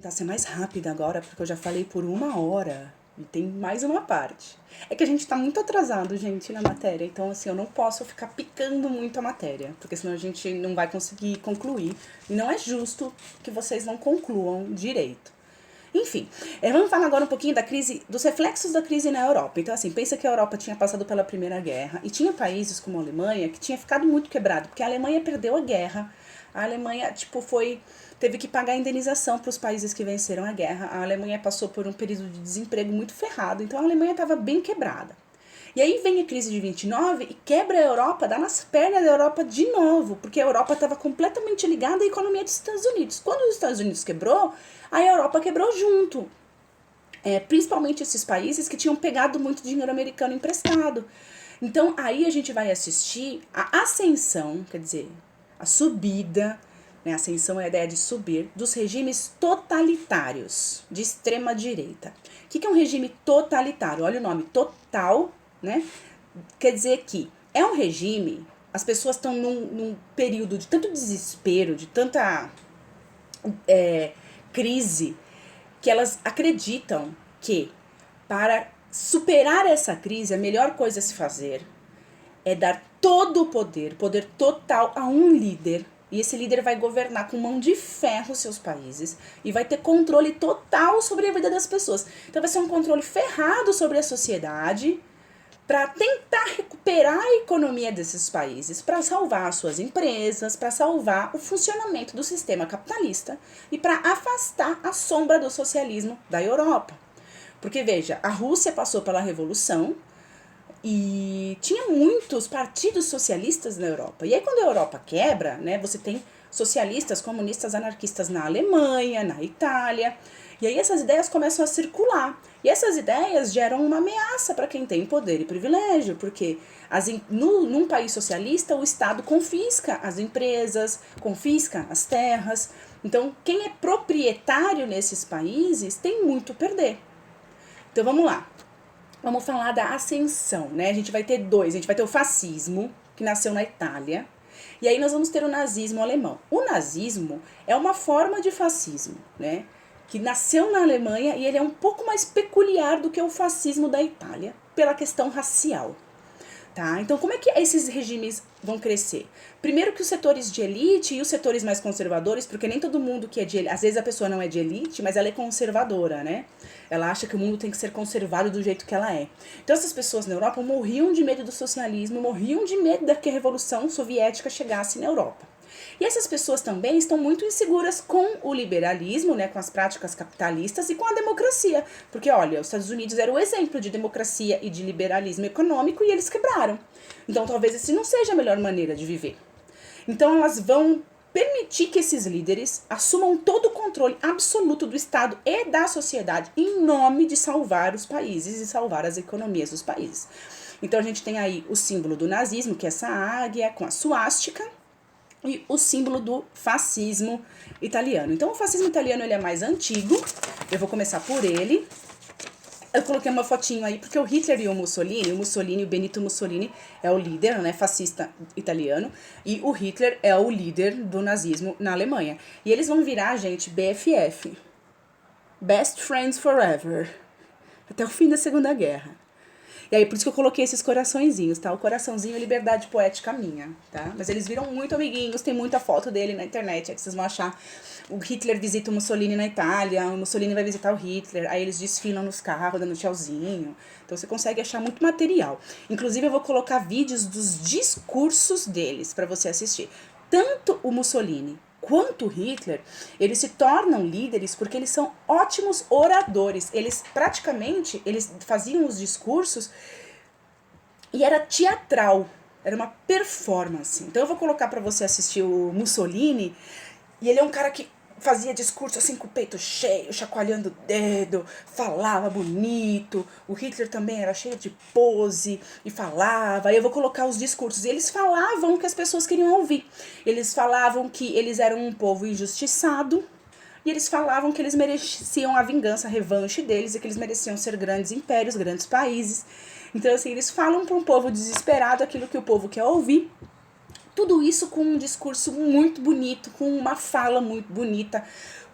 tentar ser mais rápida agora, porque eu já falei por 1 hora e tem mais uma parte. É que a gente tá muito atrasado, gente, na matéria, então assim, eu não posso ficar picando muito a matéria, porque senão a gente não vai conseguir concluir, e não é justo que vocês não concluam direito. Enfim, vamos falar agora um pouquinho da crise, dos reflexos da crise na Europa. Então, assim, pensa que a Europa tinha passado pela Primeira Guerra e tinha países como a Alemanha que tinha ficado muito quebrado, porque a Alemanha perdeu a guerra. A Alemanha, teve que pagar indenização para os países que venceram a guerra. A Alemanha passou por um período de desemprego muito ferrado, então a Alemanha estava bem quebrada. E aí vem a crise de 29 e quebra a Europa, dá nas pernas da Europa de novo, porque a Europa estava completamente ligada à economia dos Estados Unidos. Quando os Estados Unidos quebrou, a Europa quebrou junto. Principalmente esses países que tinham pegado muito dinheiro americano emprestado. Então aí a gente vai assistir a ascensão, quer dizer, a subida, né? Ascensão é a ideia de subir, dos regimes totalitários, de extrema direita. O que é um regime totalitário? Olha o nome, total, né? Quer dizer que é um regime, as pessoas estão num período de tanto desespero, de tanta crise, que elas acreditam que para superar essa crise, a melhor coisa a se fazer é dar todo o poder total a um líder. E esse líder vai governar com mão de ferro seus países e vai ter controle total sobre a vida das pessoas. Então vai ser um controle ferrado sobre a sociedade para tentar recuperar a economia desses países, para salvar as suas empresas, para salvar o funcionamento do sistema capitalista e para afastar a sombra do socialismo da Europa. Porque veja, a Rússia passou pela Revolução e tinha muitos partidos socialistas na Europa. E aí quando a Europa quebra, né, você tem socialistas, comunistas, anarquistas na Alemanha, na Itália. E aí essas ideias começam a circular. E essas ideias geram uma ameaça para quem tem poder e privilégio, porque num país socialista o Estado confisca as empresas, confisca as terras. Então quem é proprietário nesses países tem muito a perder. Então vamos lá. Vamos falar da ascensão, né? A gente vai ter dois. A gente vai ter o fascismo, que nasceu na Itália. E aí nós vamos ter o nazismo alemão. O nazismo é uma forma de fascismo, né? Que nasceu na Alemanha e ele é um pouco mais peculiar do que o fascismo da Itália, pela questão racial. Tá? Então, como é que esses regimes vão crescer? Primeiro que os setores de elite e os setores mais conservadores, porque nem todo mundo que é de elite, às vezes a pessoa não é de elite, mas ela é conservadora, né? Ela acha que o mundo tem que ser conservado do jeito que ela é. Então, essas pessoas na Europa morriam de medo do socialismo, morriam de medo de que a Revolução Soviética chegasse na Europa. E essas pessoas também estão muito inseguras com o liberalismo, né, com as práticas capitalistas e com a democracia. Porque, olha, os Estados Unidos era o exemplo de democracia e de liberalismo econômico e eles quebraram. Então, talvez esse não seja a melhor maneira de viver. Então, elas vão permitir que esses líderes assumam todo o controle absoluto do Estado e da sociedade em nome de salvar os países e salvar as economias dos países. Então, a gente tem aí o símbolo do nazismo, que é essa águia com a suástica, e o símbolo do fascismo italiano. Então, o fascismo italiano ele é mais antigo. Eu vou começar por ele. Eu coloquei uma fotinho aí, porque o Hitler e o Mussolini, o Benito Mussolini é o líder, né, fascista italiano, e o Hitler é o líder do nazismo na Alemanha. E eles vão virar, gente, BFF. Best Friends Forever. Até o fim da Segunda Guerra. E aí, por isso que eu coloquei esses coraçõezinhos, tá? O coraçãozinho é liberdade poética minha, tá? Mas eles viram muito amiguinhos, tem muita foto dele na internet, aí vocês vão achar. O Hitler visita o Mussolini na Itália, o Mussolini vai visitar o Hitler, aí eles desfilam nos carros, dando tchauzinho. Então você consegue achar muito material. Inclusive eu vou colocar vídeos dos discursos deles pra você assistir. Tanto o Mussolini quanto Hitler, eles se tornam líderes porque eles são ótimos oradores. Eles faziam os discursos e era teatral, era uma performance. Então eu vou colocar para você assistir o Mussolini, e ele é um cara que fazia discurso assim com o peito cheio, chacoalhando o dedo, falava bonito. O Hitler também era cheio de pose e falava. Aí eu vou colocar os discursos. E eles falavam o que as pessoas queriam ouvir. Eles falavam que eles eram um povo injustiçado. E eles falavam que eles mereciam a vingança, a revanche deles, e que eles mereciam ser grandes impérios, grandes países. Então, assim, eles falam para um povo desesperado aquilo que o povo quer ouvir. Tudo isso com um discurso muito bonito, com uma fala muito bonita,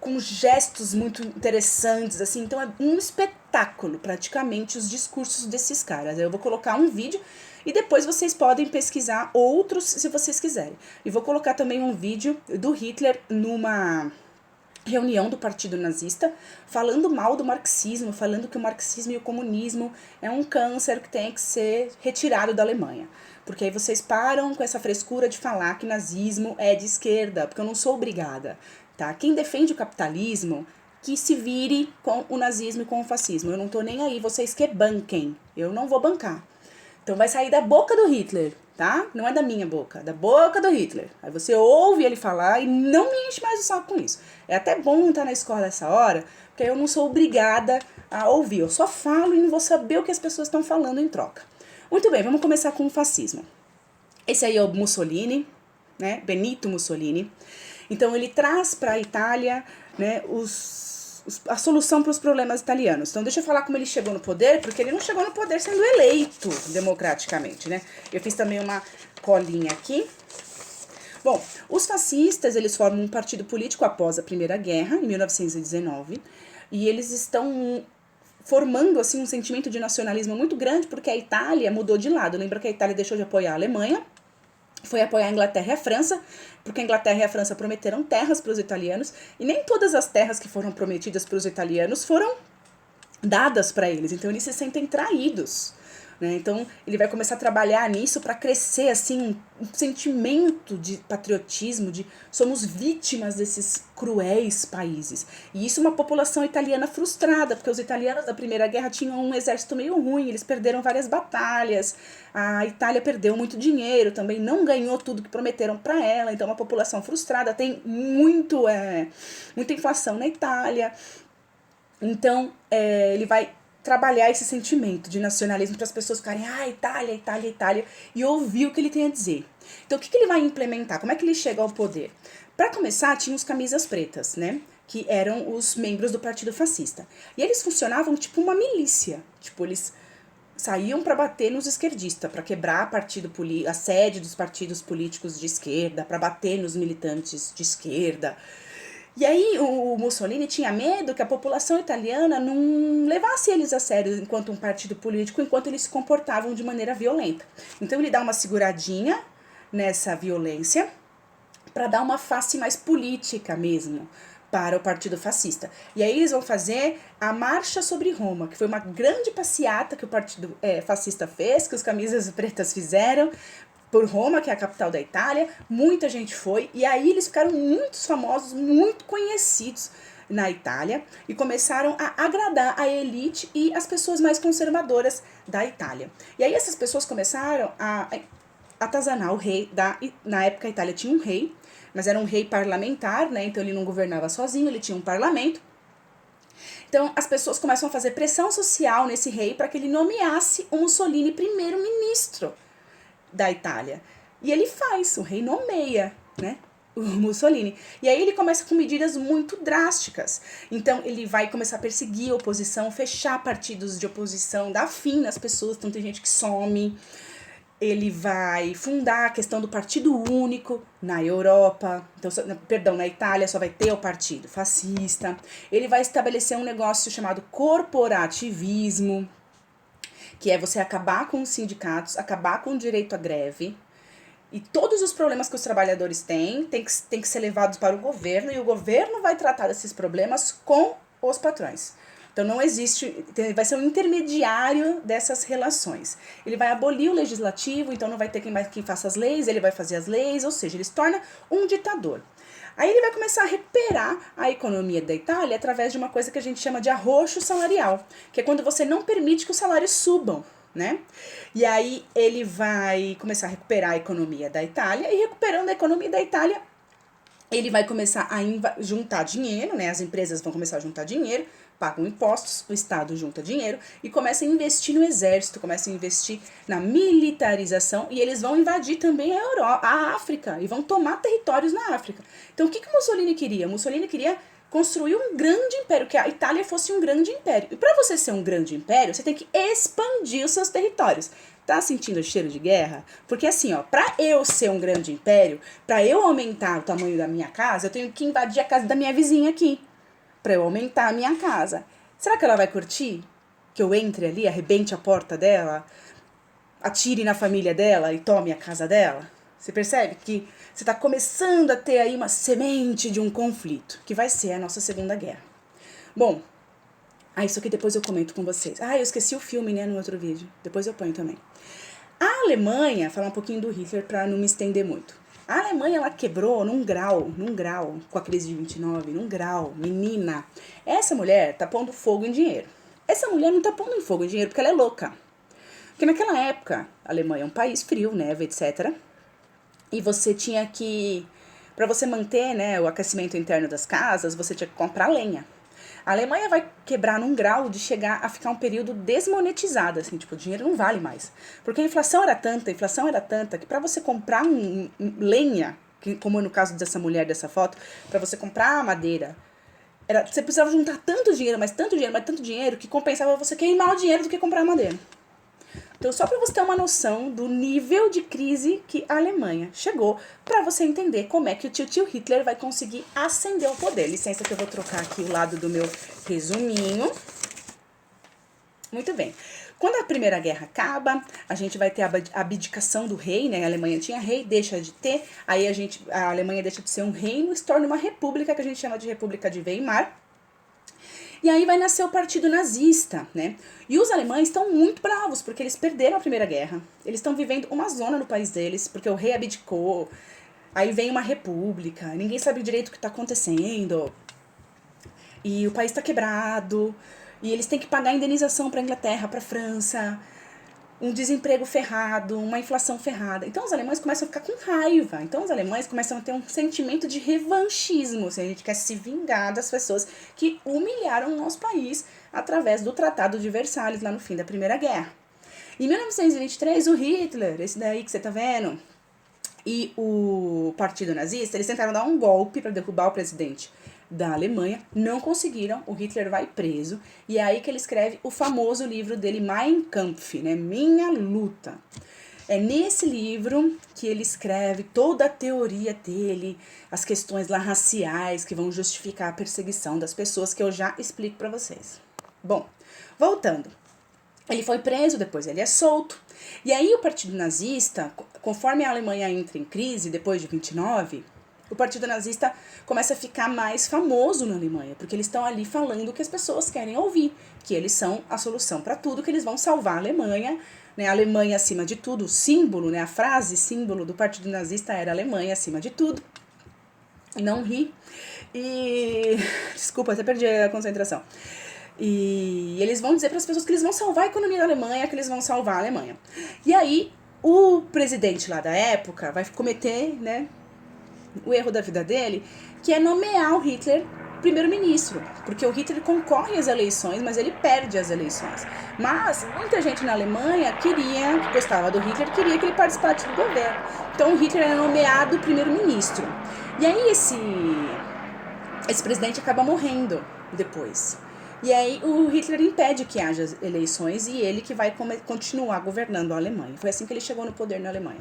com gestos muito interessantes, assim. Então é um espetáculo, praticamente, os discursos desses caras. Eu vou colocar um vídeo e depois vocês podem pesquisar outros se vocês quiserem. E vou colocar também um vídeo do Hitler numa reunião do Partido Nazista, falando mal do marxismo, falando que o marxismo e o comunismo é um câncer que tem que ser retirado da Alemanha. Porque aí vocês param com essa frescura de falar que nazismo é de esquerda, porque eu não sou obrigada, tá? Quem defende o capitalismo, que se vire com o nazismo e com o fascismo. Eu não tô nem aí, vocês que banquem. Eu não vou bancar. Então vai sair da boca do Hitler, tá? Não é da minha boca, da boca do Hitler. Aí você ouve ele falar e não me enche mais o saco com isso. É até bom não estar na escola essa hora, porque eu não sou obrigada a ouvir. Eu só falo e não vou saber o que as pessoas estão falando em troca. Muito bem, vamos começar com o fascismo. Esse aí é o Mussolini, né? Benito Mussolini. Então ele traz para a Itália, né, a solução para os problemas italianos. Então deixa eu falar como ele chegou no poder, porque ele não chegou no poder sendo eleito democraticamente, né? Eu fiz também uma colinha aqui. Bom, os fascistas, eles formam um partido político após a Primeira Guerra, em 1919, e eles estão formando, assim, um sentimento de nacionalismo muito grande, porque a Itália mudou de lado. Lembra que a Itália deixou de apoiar a Alemanha, foi apoiar a Inglaterra e a França, porque a Inglaterra e a França prometeram terras para os italianos, e nem todas as terras que foram prometidas para os italianos foram dadas para eles, então eles se sentem traídos, né? Então ele vai começar a trabalhar nisso para crescer, assim, um sentimento de patriotismo, de somos vítimas desses cruéis países. E isso é uma população italiana frustrada, porque os italianos da Primeira Guerra tinham um exército meio ruim, eles perderam várias batalhas, a Itália perdeu muito dinheiro, também não ganhou tudo que prometeram para ela, então uma população frustrada, tem muita inflação na Itália. Então ele vai trabalhar esse sentimento de nacionalismo para as pessoas ficarem, Itália, Itália, Itália, e ouvir o que ele tem a dizer. Então, o que ele vai implementar? Como é que ele chega ao poder? Para começar, tinha os camisas pretas, né? Que eram os membros do Partido Fascista. E eles funcionavam tipo uma milícia. Tipo, eles saíam para bater nos esquerdistas, para quebrar a sede dos partidos políticos de esquerda, para bater nos militantes de esquerda. E aí o Mussolini tinha medo que a população italiana não levasse eles a sério enquanto um partido político, enquanto eles se comportavam de maneira violenta. Então ele dá uma seguradinha nessa violência para dar uma face mais política mesmo para o partido fascista. E aí eles vão fazer a Marcha sobre Roma, que foi uma grande passeata que o partido fascista fez, que os camisas pretas fizeram, por Roma, que é a capital da Itália, muita gente foi, e aí eles ficaram muito famosos, muito conhecidos na Itália, e começaram a agradar a elite e as pessoas mais conservadoras da Itália. E aí essas pessoas começaram a atazanar o rei, na época a Itália tinha um rei, mas era um rei parlamentar, né? Então ele não governava sozinho, ele tinha um parlamento. Então as pessoas começam a fazer pressão social nesse rei para que ele nomeasse o Mussolini primeiro-ministro da Itália. E ele faz, o rei nomeia, né, o Mussolini. E aí ele começa com medidas muito drásticas. Então ele vai começar a perseguir a oposição, fechar partidos de oposição, dar fim nas pessoas, então tem gente que some. Ele vai fundar a questão do partido único na Europa, então, na Itália só vai ter o partido fascista. Ele vai estabelecer um negócio chamado corporativismo, que é você acabar com os sindicatos, acabar com o direito à greve, e todos os problemas que os trabalhadores têm tem que ser levados para o governo, e o governo vai tratar desses problemas com os patrões. Então não existe, vai ser um intermediário dessas relações. Ele vai abolir o legislativo, então não vai ter quem faça as leis, ele vai fazer as leis, ou seja, ele se torna um ditador. Aí ele vai começar a recuperar a economia da Itália através de uma coisa que a gente chama de arroxo salarial, que é quando você não permite que os salários subam, né? E aí ele vai começar a recuperar a economia da Itália, e recuperando a economia da Itália, ele vai começar a juntar dinheiro, né? As empresas vão começar a juntar dinheiro, pagam impostos, o Estado junta dinheiro e começa a investir no exército, começa a investir na militarização, e eles vão invadir também a Europa, a África, e vão tomar territórios na África. Então o que o Mussolini queria? Mussolini queria construir um grande império, que a Itália fosse um grande império. E para você ser um grande império, você tem que expandir os seus territórios. Tá sentindo o cheiro de guerra? Porque assim, ó, pra eu ser um grande império, pra eu aumentar o tamanho da minha casa, eu tenho que invadir a casa da minha vizinha aqui. Pra eu aumentar a minha casa. Será que ela vai curtir? Que eu entre ali, arrebente a porta dela, atire na família dela e tome a casa dela? Você percebe que você tá começando a ter aí uma semente de um conflito, que vai ser a nossa Segunda Guerra. Bom, isso aqui depois eu comento com vocês. Eu esqueci o filme, né, no outro vídeo. Depois eu ponho também. A Alemanha, falar um pouquinho do Hitler para não me estender muito. A Alemanha, ela quebrou num grau, com a crise de 29, num grau, menina. Essa mulher tá pondo fogo em dinheiro. Essa mulher não tá pondo em fogo em dinheiro porque ela é louca. Porque naquela época, a Alemanha é um país frio, neve, etc. E você tinha que, para você manter, né, o aquecimento interno das casas, você tinha que comprar lenha. A Alemanha vai quebrar num grau de chegar a ficar um período desmonetizada, assim, tipo, o dinheiro não vale mais. Porque a inflação era tanta, que para você comprar lenha, que, como no caso dessa mulher dessa foto, para você comprar madeira, você precisava juntar tanto dinheiro, mas tanto dinheiro, que compensava você queimar o dinheiro do que comprar madeira. Então, só para você ter uma noção do nível de crise que a Alemanha chegou, para você entender como é que o tio Hitler vai conseguir ascender ao poder. Licença que eu vou trocar aqui o lado do meu resuminho. Muito bem. Quando a Primeira Guerra acaba, a gente vai ter a abdicação do rei, né? A Alemanha tinha rei, deixa de ter. Aí a Alemanha deixa de ser um reino e se torna uma república, que a gente chama de República de Weimar. E aí vai nascer o Partido Nazista, né? E os alemães estão muito bravos, porque eles perderam a Primeira Guerra. Eles estão vivendo uma zona no país deles, porque o rei abdicou. Aí vem uma república, ninguém sabe direito o que está acontecendo. E o país está quebrado. E eles têm que pagar indenização para a Inglaterra, para a França. Um desemprego ferrado, uma inflação ferrada. Então os alemães começam a ficar com raiva. Então os alemães começam a ter um sentimento de revanchismo. A gente quer se vingar das pessoas que humilharam o nosso país através do Tratado de Versalhes, lá no fim da Primeira Guerra. Em 1923, o Hitler, esse daí que você tá vendo, e o Partido Nazista, eles tentaram dar um golpe para derrubar o presidente da Alemanha, não conseguiram, o Hitler vai preso, e é aí que ele escreve o famoso livro dele, Mein Kampf, né, Minha Luta. É nesse livro que ele escreve toda a teoria dele, as questões lá raciais que vão justificar a perseguição das pessoas, que eu já explico para vocês. Bom, voltando. Ele foi preso, depois ele é solto. E aí o Partido Nazista, conforme a Alemanha entra em crise, depois de 29, o Partido Nazista começa a ficar mais famoso na Alemanha, porque eles estão ali falando o que as pessoas querem ouvir, que eles são a solução para tudo, que eles vão salvar a Alemanha, né? A Alemanha acima de tudo, o símbolo, né? A frase símbolo do Partido Nazista era Alemanha acima de tudo. Não ri. E desculpa, até perdi a concentração. E eles vão dizer para as pessoas que eles vão salvar a economia da Alemanha, que eles vão salvar a Alemanha. E aí o presidente lá da época vai cometer, né, o erro da vida dele, que é nomear o Hitler primeiro-ministro, porque o Hitler concorre às eleições, mas ele perde as eleições. Mas muita gente na Alemanha que gostava do Hitler, queria que ele participasse do governo. Então o Hitler é nomeado primeiro-ministro. E aí esse presidente acaba morrendo depois. E aí o Hitler impede que haja eleições e ele que vai continuar governando a Alemanha. Foi assim que ele chegou no poder na Alemanha.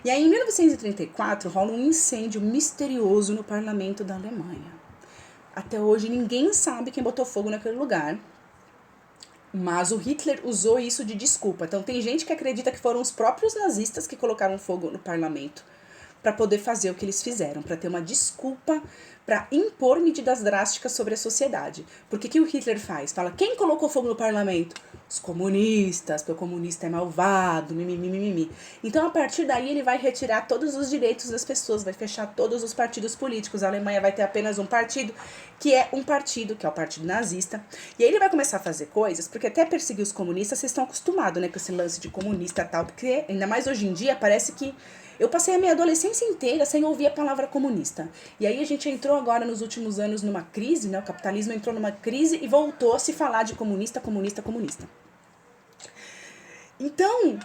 E aí, em 1934, rola um incêndio misterioso no parlamento da Alemanha. Até hoje, ninguém sabe quem botou fogo naquele lugar. Mas o Hitler usou isso de desculpa. Então, tem gente que acredita que foram os próprios nazistas que colocaram fogo no parlamento para poder fazer o que eles fizeram, para ter uma desculpa, para impor medidas drásticas sobre a sociedade. Porque que o Hitler faz? Fala, quem colocou fogo no parlamento? Os comunistas, porque o comunista é malvado, mimimi. Então, a partir daí, ele vai retirar todos os direitos das pessoas, vai fechar todos os partidos políticos. A Alemanha vai ter apenas um partido, que é o Partido Nazista. E aí ele vai começar a fazer coisas, porque até perseguir os comunistas, vocês estão acostumados, né, com esse lance de comunista e tal, porque ainda mais hoje em dia, parece que eu passei a minha adolescência inteira sem ouvir a palavra comunista. E aí a gente entrou agora nos últimos anos numa crise, né? O capitalismo entrou numa crise e voltou a se falar de comunista. Então,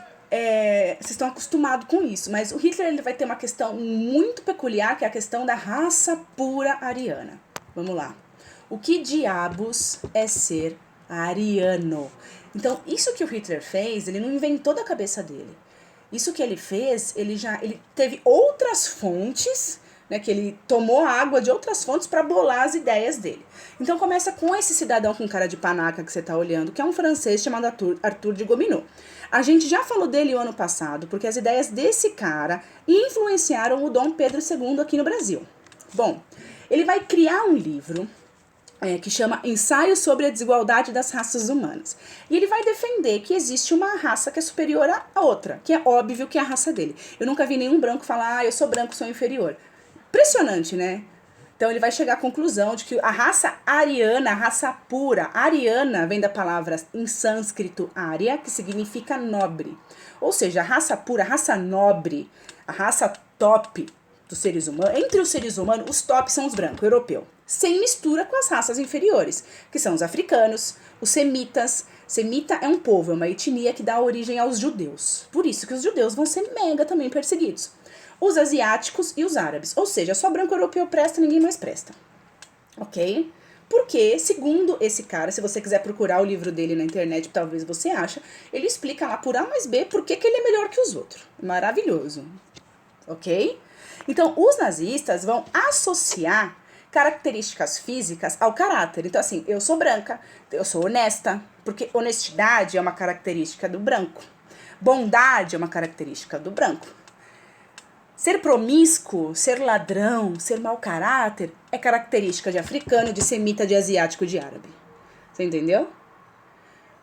vocês estão acostumados com isso. Mas o Hitler ele vai ter uma questão muito peculiar, que é a questão da raça pura ariana. Vamos lá. O que diabos é ser ariano. Então, isso que o Hitler fez, ele não inventou da cabeça dele. Isso que ele fez, ele teve outras fontes, né, que ele tomou a água de outras fontes para bolar as ideias dele. Então começa com esse cidadão com cara de panaca que você tá olhando, que é um francês chamado Arthur de Gobineau. A gente já falou dele o ano passado, porque as ideias desse cara influenciaram o Dom Pedro II aqui no Brasil. Bom, ele vai criar um livro que chama Ensaio sobre a Desigualdade das Raças Humanas. E ele vai defender que existe uma raça que é superior à outra, que é óbvio que é a raça dele. Eu nunca vi nenhum branco falar, eu sou branco, sou inferior. Impressionante, né? Então ele vai chegar à conclusão de que a raça ariana, a raça pura, ariana vem da palavra em sânscrito arya, que significa nobre. Ou seja, a raça pura, a raça nobre, a raça top dos seres humanos, entre os seres humanos, os tops são os brancos, europeus, sem mistura com as raças inferiores, que são os africanos, os semitas. Semita é um povo, é uma etnia que dá origem aos judeus. Por isso que os judeus vão ser mega também perseguidos. Os asiáticos e os árabes. Ou seja, só branco europeu presta, ninguém mais presta. Ok? Porque, segundo esse cara, se você quiser procurar o livro dele na internet, talvez você ache, ele explica lá por A mais B por que ele é melhor que os outros. Maravilhoso. Ok? Então, os nazistas vão associar características físicas ao caráter. Então, assim, eu sou branca, eu sou honesta, porque honestidade é uma característica do branco. Bondade é uma característica do branco. Ser promíscuo, ser ladrão, ser mau caráter é característica de africano, de semita, de asiático, de árabe. Você entendeu?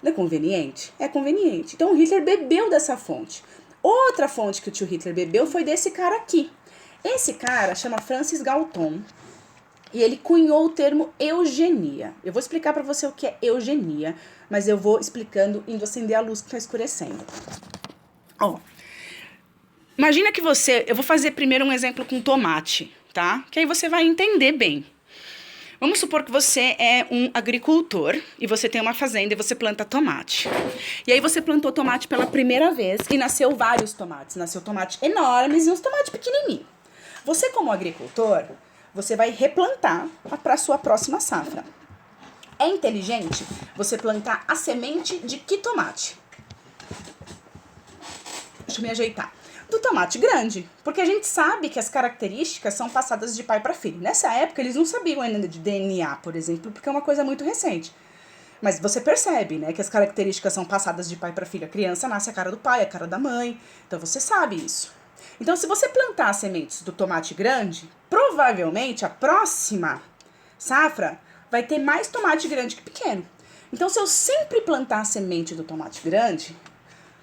Não é conveniente? É conveniente. Então o Hitler bebeu dessa fonte. Outra fonte que o tio Hitler bebeu foi desse cara aqui. Esse cara chama Francis Galton e ele cunhou o termo eugenia. Eu vou explicar pra você o que é eugenia, mas eu vou explicando indo acender a luz que tá escurecendo. Ó. Imagina que eu vou fazer primeiro um exemplo com tomate, tá? Que aí você vai entender bem. Vamos supor que você é um agricultor e você tem uma fazenda e você planta tomate. E aí você plantou tomate pela primeira vez e nasceu vários tomates. Nasceu tomates enormes e uns tomates pequenininhos. Você como agricultor, você vai replantar para a sua próxima safra. É inteligente você plantar a semente de que tomate? Deixa eu me ajeitar. Do tomate grande, porque a gente sabe que as características são passadas de pai para filho. Nessa época eles não sabiam ainda de DNA, por exemplo, porque é uma coisa muito recente. Mas você percebe, né, que as características são passadas de pai para filho. A criança nasce a cara do pai, a cara da mãe. Então você sabe isso. Então se você plantar as sementes do tomate grande, provavelmente a próxima safra vai ter mais tomate grande que pequeno. Então se eu sempre plantar a semente do tomate grande,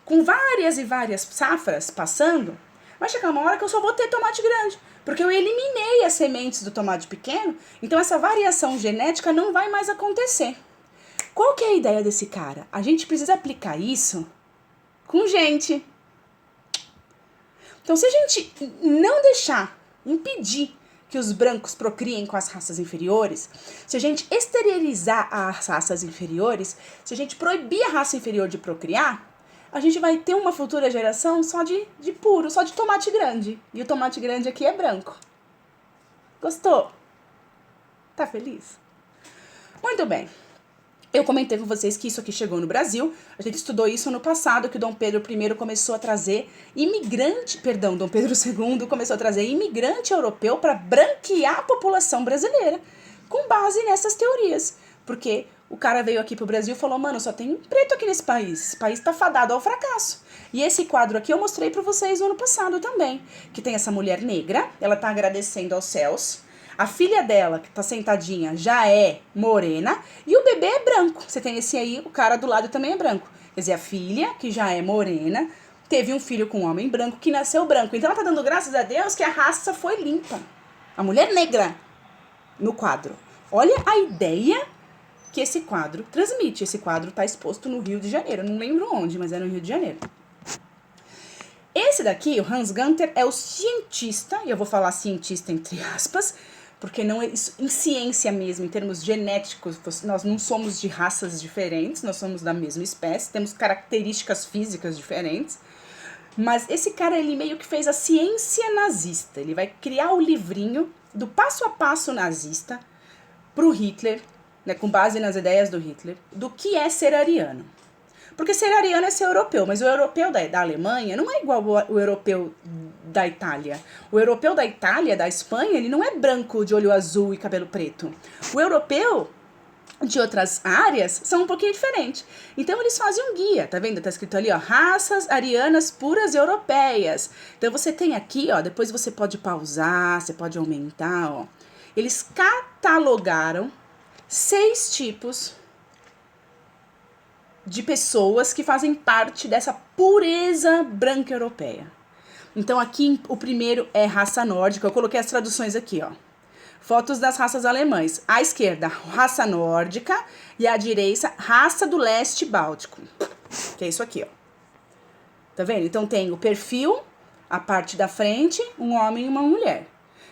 com várias e várias safras passando, vai chegar uma hora que eu só vou ter tomate grande, porque eu eliminei as sementes do tomate pequeno, então essa variação genética não vai mais acontecer. Qual que é a ideia desse cara? A gente precisa aplicar isso com gente. Então, se a gente não deixar, impedir que os brancos procriem com as raças inferiores, se a gente exteriorizar as raças inferiores, se a gente proibir a raça inferior de procriar, a gente vai ter uma futura geração só de puro, só de tomate grande. E o tomate grande aqui é branco. Gostou? Tá feliz? Muito bem. Eu comentei com vocês que isso aqui chegou no Brasil. A gente estudou isso no passado, que Dom Pedro I começou a trazer Dom Pedro II começou a trazer imigrante europeu para branquear a população brasileira, com base nessas teorias. Porque o cara veio aqui pro Brasil e falou, mano, só tem preto aqui nesse país. Esse país tá fadado ao fracasso. E esse quadro aqui eu mostrei pra vocês no ano passado também. Que tem essa mulher negra, ela tá agradecendo aos céus. A filha dela, que tá sentadinha, já é morena. E o bebê é branco. Você tem esse aí, o cara do lado também é branco. Quer dizer, a filha, que já é morena, teve um filho com um homem branco que nasceu branco. Então ela tá dando graças a Deus que a raça foi limpa. A mulher negra no quadro. Olha a ideia que esse quadro transmite. Esse quadro está exposto no Rio de Janeiro. Eu não lembro onde, mas é no Rio de Janeiro. Esse daqui, o Hans Gunther, é o cientista, e eu vou falar cientista entre aspas, porque não é isso, em ciência mesmo, em termos genéticos, nós não somos de raças diferentes, nós somos da mesma espécie, temos características físicas diferentes, mas esse cara, ele meio que fez a ciência nazista. Ele vai criar o livrinho do passo a passo nazista pro Hitler né, com base nas ideias do Hitler, do que é ser ariano. Porque ser ariano é ser europeu, mas o europeu da Alemanha não é igual o europeu da Itália. O europeu da Itália, da Espanha, ele não é branco, de olho azul e cabelo preto. O europeu de outras áreas são um pouquinho diferentes. Então eles fazem um guia, tá vendo? Tá escrito ali, ó, raças arianas puras europeias. Então você tem aqui, ó, depois você pode pausar, você pode aumentar, ó. Eles catalogaram 6 tipos de pessoas que fazem parte dessa pureza branca europeia. Então aqui o primeiro é raça nórdica, eu coloquei as traduções aqui, ó. Fotos das raças alemãs. À esquerda, raça nórdica, e à direita, raça do leste báltico. Que é isso aqui, ó. Tá vendo? Então tem o perfil, a parte da frente, um homem e uma mulher.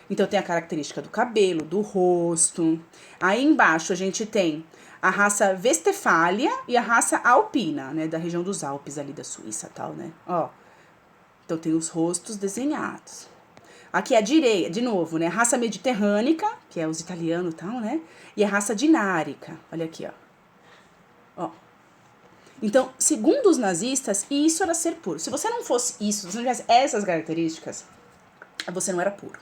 Então tem a característica do cabelo, do rosto. Aí embaixo a gente tem a raça Westfália e a raça alpina, né, da região dos Alpes ali da Suíça e tal, né? Ó. Então tem os rostos desenhados. Aqui à direita, de novo, né, a raça mediterrânica, que é os italianos e tal, né? E a raça dinárica. Olha aqui, ó. Ó. Então, segundo os nazistas, isso era ser puro. Se você não fosse isso, se você não tivesse essas características, você não era puro.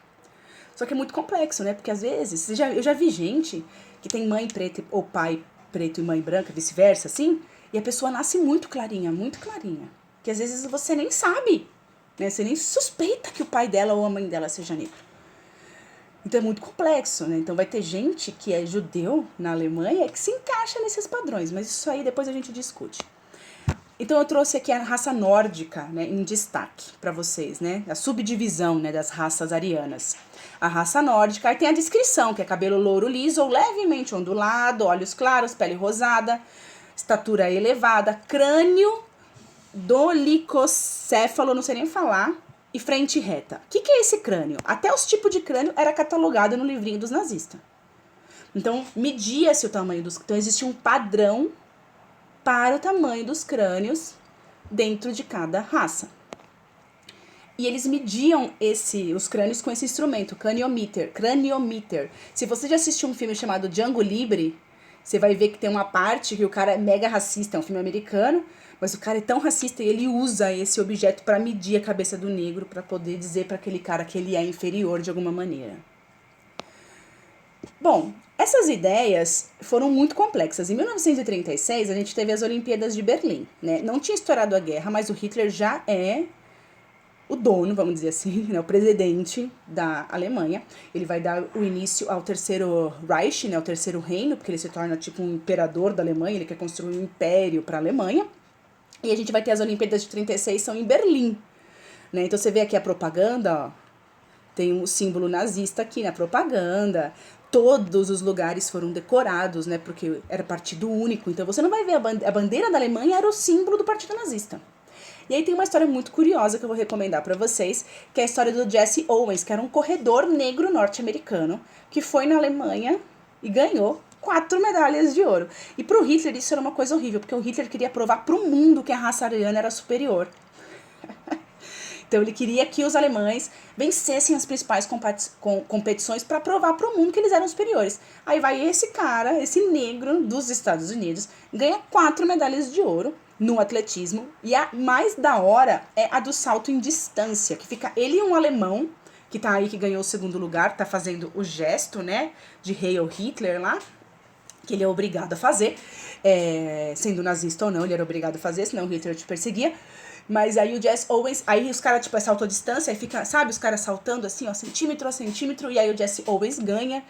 Só que é muito complexo, né? Porque às vezes, eu já vi gente que tem mãe preta ou pai preto e mãe branca, vice-versa, assim, e a pessoa nasce muito clarinha. Que às vezes você nem sabe, né? Você nem suspeita que o pai dela ou a mãe dela seja negro. Então é muito complexo, né? Então vai ter gente que é judeu na Alemanha que se encaixa nesses padrões, mas isso aí depois a gente discute. Então eu trouxe aqui a raça nórdica, né, em destaque para vocês, né? A subdivisão, né, das raças arianas. A raça nórdica, aí tem a descrição, que é cabelo louro liso ou levemente ondulado, olhos claros, pele rosada, estatura elevada, crânio dolicocéfalo, não sei nem falar, e frente reta. O que é esse crânio? Até os tipos de crânio era catalogado no livrinho dos nazistas. Então, media-se o tamanho dos... Então, existia um padrão para o tamanho dos crânios dentro de cada raça. E eles mediam os crânios com esse instrumento, craniometer. Se você já assistiu um filme chamado Django Livre, você vai ver que tem uma parte que o cara é mega racista, é um filme americano, mas o cara é tão racista e ele usa esse objeto para medir a cabeça do negro, para poder dizer para aquele cara que ele é inferior de alguma maneira. Bom, essas ideias foram muito complexas. Em 1936, a gente teve as Olimpíadas de Berlim, né? Não tinha estourado a guerra, mas o Hitler já é o dono, vamos dizer assim, né, o presidente da Alemanha. Ele vai dar o início ao Terceiro Reich, né, o Terceiro Reino, porque ele se torna tipo um imperador da Alemanha, ele quer construir um império para a Alemanha. E a gente vai ter as Olimpíadas de 36, são em Berlim, né? Então você vê aqui a propaganda, ó, tem um símbolo nazista aqui na propaganda. Todos os lugares foram decorados, né, porque era partido único. Então você não vai ver a bandeira da Alemanha era o símbolo do partido nazista. E aí tem uma história muito curiosa que eu vou recomendar para vocês, que é a história do Jesse Owens, que era um corredor negro norte-americano, que foi na Alemanha e ganhou 4 medalhas de ouro. E pro Hitler isso era uma coisa horrível, porque o Hitler queria provar pro mundo que a raça ariana era superior. Então ele queria que os alemães vencessem as principais competições para provar para o mundo que eles eram superiores. Aí vai esse cara, esse negro dos Estados Unidos, ganha 4 medalhas de ouro no atletismo. E a mais da hora é a do salto em distância, que fica ele e um alemão, que tá aí, que ganhou o 2º lugar, tá fazendo o gesto, né, de Heil Hitler lá, que ele é obrigado a fazer, sendo nazista ou não, ele era obrigado a fazer, senão o Hitler te perseguia. Mas aí o Jesse Owens, aí os caras, tipo, saltam a distância, aí fica, sabe, os caras saltando assim, ó, centímetro a centímetro, e aí o Jesse Owens ganha,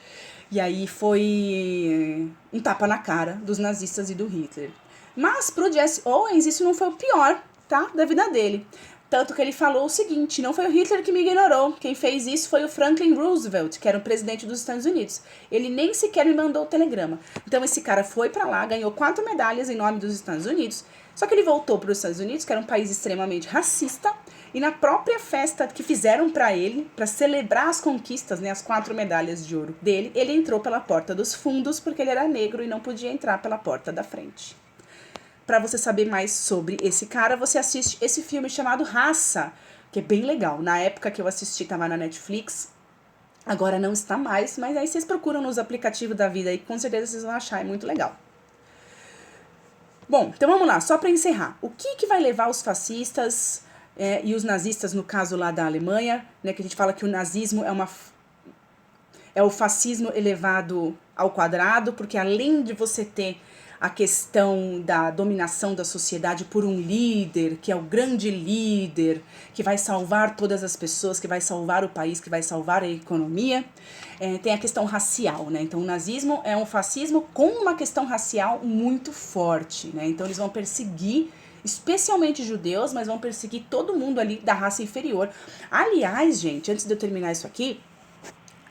e aí foi um tapa na cara dos nazistas e do Hitler. Mas pro Jesse Owens isso não foi o pior, tá, da vida dele. Tanto que ele falou o seguinte: não foi o Hitler que me ignorou, quem fez isso foi o Franklin Roosevelt, que era o presidente dos Estados Unidos. Ele nem sequer me mandou o telegrama. Então esse cara foi pra lá, ganhou 4 medalhas em nome dos Estados Unidos, só que ele voltou para os Estados Unidos, que era um país extremamente racista, e na própria festa que fizeram para ele, para celebrar as conquistas, né, as 4 medalhas de ouro dele, ele entrou pela porta dos fundos, porque ele era negro e não podia entrar pela porta da frente. Para você saber mais sobre esse cara, você assiste esse filme chamado Raça, que é bem legal. Na época que eu assisti, tava na Netflix, Agora não está mais, mas aí vocês procuram nos aplicativos da vida aí, com certeza vocês vão achar, é muito legal. Bom, então vamos lá, só para encerrar. O que vai levar os fascistas e os nazistas, no caso lá da Alemanha, né, que a gente fala que o nazismo é o fascismo elevado ao quadrado, porque além de você ter a questão da dominação da sociedade por um líder, que é o grande líder, que vai salvar todas as pessoas, que vai salvar o país, que vai salvar a economia, tem a questão racial, né? Então o nazismo é um fascismo com uma questão racial muito forte, né? Então eles vão perseguir especialmente judeus, mas vão perseguir todo mundo ali da raça inferior. Aliás, gente, antes de eu terminar isso aqui,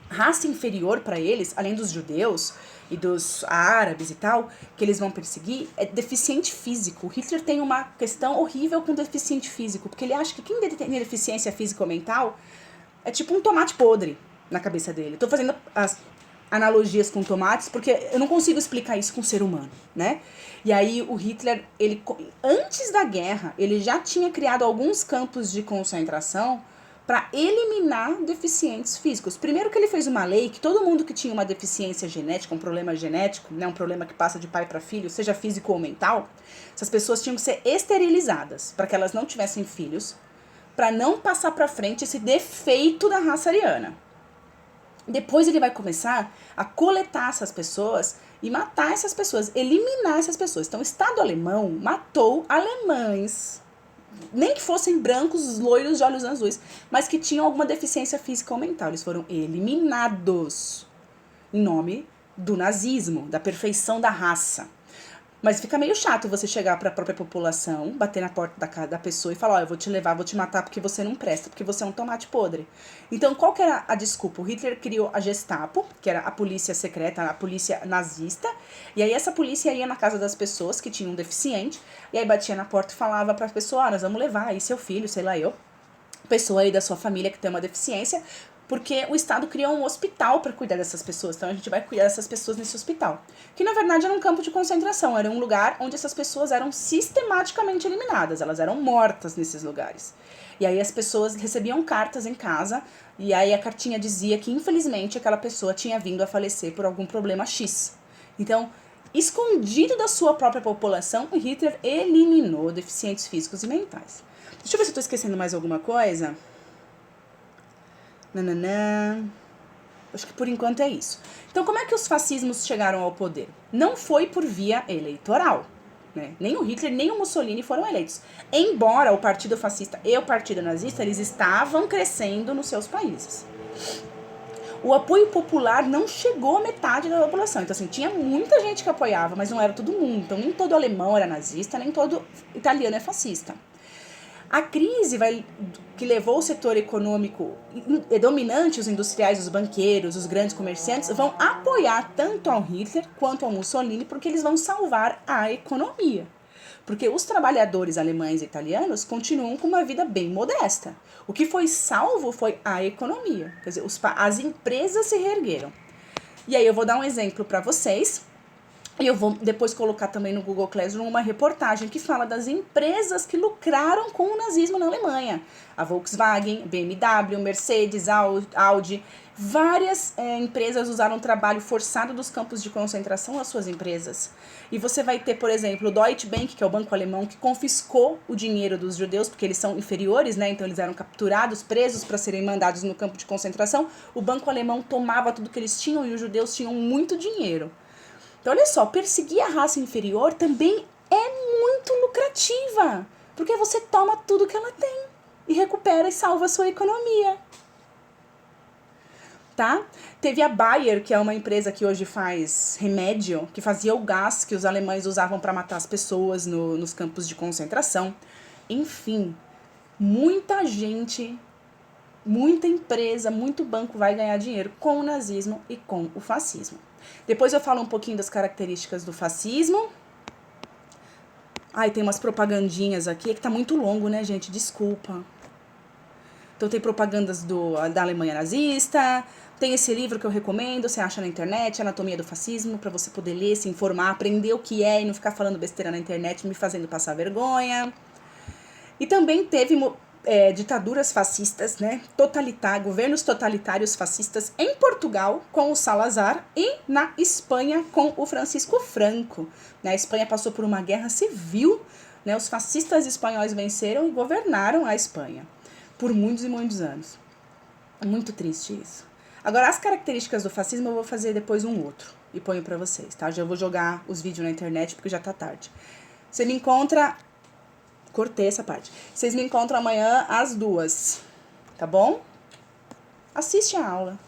raça inferior para eles, além dos judeus e dos árabes e tal, que eles vão perseguir, é deficiente físico. O Hitler tem uma questão horrível com deficiente físico, porque ele acha que quem tem deficiência física ou mental é tipo um tomate podre na cabeça dele. Tô fazendo as analogias com tomates, porque eu não consigo explicar isso com o ser humano, né? E aí o Hitler, ele antes da guerra, ele já tinha criado alguns campos de concentração para eliminar deficientes físicos. Primeiro que ele fez uma lei que todo mundo que tinha uma deficiência genética, um problema genético, né, um problema que passa de pai para filho, seja físico ou mental, essas pessoas tinham que ser esterilizadas para que elas não tivessem filhos, para não passar para frente esse defeito da raça ariana. Depois ele vai começar a coletar essas pessoas e matar essas pessoas, eliminar essas pessoas. Então o Estado alemão matou alemães, nem que fossem brancos, loiros de olhos azuis, mas que tinham alguma deficiência física ou mental. Eles foram eliminados em nome do nazismo, da perfeição da raça. Mas fica meio chato você chegar para a própria população, bater na porta da pessoa e falar, ó, eu vou te levar, vou te matar porque você não presta, porque você é um tomate podre. Então, qual que era a desculpa? O Hitler criou a Gestapo, que era a polícia secreta, a polícia nazista, e aí essa polícia ia na casa das pessoas que tinham um deficiente, e aí batia na porta e falava para a pessoa, nós vamos levar aí seu filho, sei lá eu, pessoa aí da sua família que tem uma deficiência, porque o Estado criou um hospital para cuidar dessas pessoas. Então a gente vai cuidar dessas pessoas nesse hospital. Que na verdade era um campo de concentração, era um lugar onde essas pessoas eram sistematicamente eliminadas, elas eram mortas nesses lugares. E aí as pessoas recebiam cartas em casa, e aí a cartinha dizia que infelizmente aquela pessoa tinha vindo a falecer por algum problema X. Então, escondido da sua própria população, o Hitler eliminou deficientes físicos e mentais. Deixa eu ver se eu tô esquecendo mais alguma coisa. Nananã. Acho que por enquanto é isso. Então, como é que os fascismos chegaram ao poder? Não foi por via eleitoral, né? Nem o Hitler, nem o Mussolini foram eleitos. Embora o Partido Fascista e o Partido Nazista, eles estavam crescendo nos seus países. O apoio popular não chegou à metade da população. Então, assim, tinha muita gente que apoiava, mas não era todo mundo. Então, nem todo alemão era nazista, nem todo italiano é fascista. A crise que levou o setor econômico dominante, os industriais, os banqueiros, os grandes comerciantes, vão apoiar tanto ao Hitler quanto ao Mussolini, porque eles vão salvar a economia. Porque os trabalhadores alemães e italianos continuam com uma vida bem modesta. O que foi salvo foi a economia. Quer dizer, as empresas se reergueram. E aí eu vou dar um exemplo para vocês. E eu vou depois colocar também no Google Classroom uma reportagem que fala das empresas que lucraram com o nazismo na Alemanha. A Volkswagen, BMW, Mercedes, Audi. Várias empresas usaram o trabalho forçado dos campos de concentração às suas empresas. E você vai ter, por exemplo, o Deutsche Bank, que é o banco alemão, que confiscou o dinheiro dos judeus, porque eles são inferiores, né? Então eles eram capturados, presos para serem mandados no campo de concentração. O banco alemão tomava tudo que eles tinham e os judeus tinham muito dinheiro. Então, olha só, perseguir a raça inferior também é muito lucrativa, porque você toma tudo que ela tem e recupera e salva a sua economia. Tá? Teve a Bayer, que é uma empresa que hoje faz remédio, que fazia o gás que os alemães usavam para matar as pessoas nos campos de concentração. Enfim, muita gente, muita empresa, muito banco vai ganhar dinheiro com o nazismo e com o fascismo. Depois eu falo um pouquinho das características do fascismo. Ai, tem umas propagandinhas aqui, que tá muito longo, né, gente? Desculpa. Então tem propagandas da Alemanha nazista, tem esse livro que eu recomendo, você acha na internet, Anatomia do Fascismo, para você poder ler, se informar, aprender o que é e não ficar falando besteira na internet, me fazendo passar vergonha. E também teve ditaduras fascistas, né? Governos totalitários fascistas em Portugal com o Salazar e na Espanha com o Francisco Franco. Né? A Espanha passou por uma guerra civil, né? Os fascistas espanhóis venceram e governaram a Espanha por muitos e muitos anos. Muito triste isso. Agora, as características do fascismo eu vou fazer depois um outro e ponho pra vocês, tá? Já vou jogar os vídeos na internet porque já tá tarde. Você me encontra... Cortei essa parte. Vocês me encontram amanhã às 2, tá bom? Assiste a aula.